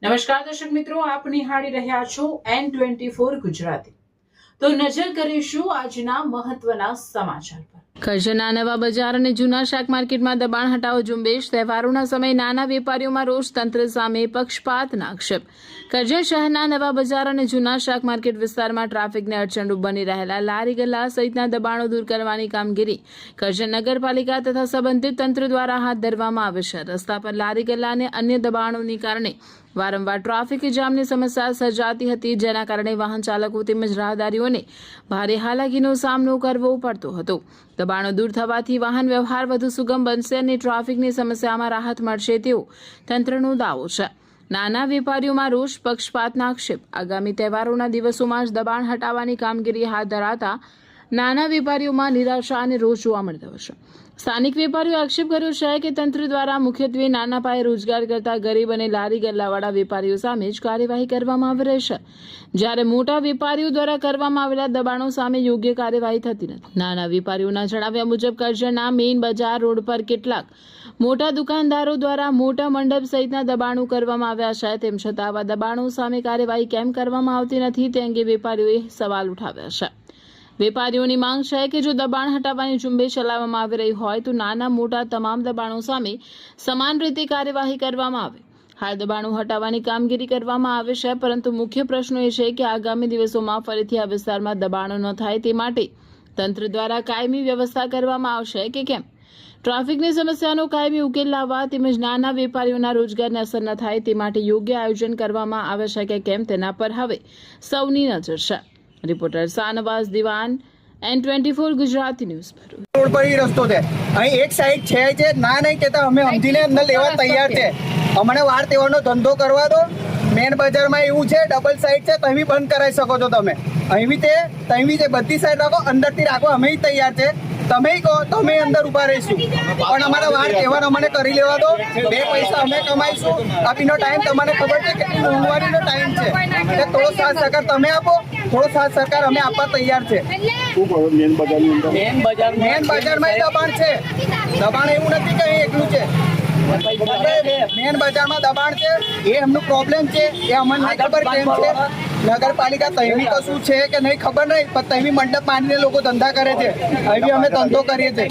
નમસ્કાર દર્શક મિત્રો, આપ નિહાળી રહ્યા છો N24 ગુજરાતી। તો નજર કરીશું આજના મહત્વના સમાચાર પર। કરજણના નવા બજાર અને જૂના શાક માર્કેટમાં દબાણ હટાવો ઝુંબેશ। તહેવારોના સમયે નાના વેપારીઓમાં રોષ, તંત્ર સામે પક્ષપાતના આક્ષેપ। કરજણ શહેરના નવા બજાર અને જૂના શાક માર્કેટ વિસ્તારમાં ટ્રાફિકને અડચણરૂપ બની રહેલા લારી ગલ્લા સહિતના દબાણો દૂર કરવાની કામગીરી કરજણ નગરપાલિકા તથા સંબંધિત તંત્ર દ્વારા હાથ ધરવામાં આવે છે। રસ્તા પર લારી ગલ્લા અને અન્ય દબાણોની કારણે વારંવાર ટ્રાફિક જામની સમસ્યા સર્જાતી હતી, જેના કારણે વાહન ચાલકો તેમજ રાહદારીઓને ભારે હાલાકીનો સામનો કરવો પડતો હતો। દબાણો દૂર થવાથી વાહન વ્યવહાર વધુ સુગમ બનશે અને ટ્રાફિકની સમસ્યામાં રાહત મળશે તેવો તંત્રનો દાવો છે। નાના વેપારીઓમાં રોષ, પક્ષપાતના આક્ષેપ। આગામી તહેવારોના દિવસોમાં જ દબાણ હટાવવાની કામગીરી હાથ ધરાતા નાના વેપારીઓમાં નિરાશા અને રોષ જોવા મળતો હશે। સ્થાનિક વેપારીઓએ આક્ષેપ કર્યો છે કે તંત્ર દ્વારા મુખ્યત્વે નાના પાયે રોજગાર કરતા ગરીબ અને લારી ગલ્લાવાળા વેપારીઓ સામે જ કાર્યવાહી કરવામાં આવી રહી છે, જ્યારે મોટા વેપારીઓ દ્વારા કરવામાં આવેલા દબાણો સામે યોગ્ય કાર્યવાહી થતી નથી। નાના વેપારીઓના જણાવ્યા મુજબ કરજણના મેઇન બજાર રોડ પર કેટલાક મોટા દુકાનદારો દ્વારા મોટા મંડપ સહિતના દબાણો કરવામાં આવ્યા છે, તેમ છતાં આવા દબાણો સામે કાર્યવાહી કેમ કરવામાં આવતી નથી તે અંગે વેપારીઓએ સવાલ ઉઠાવ્યા છે। વેપારીઓની માંગ છે કે જો દબાણ હટાવવાની ઝુંબેશ ચલાવવામાં આવી રહી હોય તો નાના મોટા તમામ દબાણો સામે સમાન રીતે કાર્યવાહી કરવામાં આવે। હાલ દબાણો હટાવવાની કામગીરી કરવામાં આવે છે, પરંતુ મુખ્ય પ્રશ્ન એ છે કે આગામી દિવસોમાં ફરીથી આ વિસ્તારમાં દબાણો ન થાય તે માટે તંત્ર દ્વારા કાયમી વ્યવસ્થા કરવામાં આવશે કે કેમ। ટ્રાફિકની સમસ્યાનો કાયમી ઉકેલ લાવવા તેમજ નાના વેપારીઓના રોજગારને અસર ન થાય તે માટે યોગ્ય આયોજન કરવામાં આવે છે કે કેમ તેના પર હવે સૌની નજર છે। રિપોર્ટર શાનવાઝ દિવાન, N24 ગુજરાતી ન્યૂઝ। રોડ પર ही રસ્તો છે, અહીં એક સાઈડ છે જે ના નહીં કહેતા અમે સમજીને અંદર લેવા તૈયાર છે। અમને વાર તહેવારનો ધંધો કરવા દો। મેન બજારમાં એવું છે, ડબલ સાઈડ છે, તમે બંધ કરાવી શકો છો। તમે અહીં બી તે બધી સાઈડ રાખો, અંદરથી રાખો, અમે તૈયાર છે। તમે કહો તો અમે અંદર ઊભા રહીશું, પણ અમારા વાર તહેવાર અમને કરી લેવા દો। બે પૈસા અમે કમાઈશું। આપીનો ટાઈમ તમને ખબર છે કેટલી મોંઘવારીનો ટાઈમ છે, એટલે થોડો સાથ સહકાર તમે આપો, થોડો સાથ સહકાર અમે આપવા તૈયાર છે। મેન બજારમાં દબાણ છે, દબાણ એવું નથી કે એકલું છે। મેન બજારમાં દબાણ છે, એ એમનું પ્રોબ્લેમ છે, એ અમને નહીં ખબર કેમ છે। નગરપાલિકા તહેવી કશું છે કે નહીં ખબર નહીં, પણ તહેવી મંડપ માનીને લોકો ધંધા કરે છે। અહીં બી અમે ધંધો કરીએ છીએ।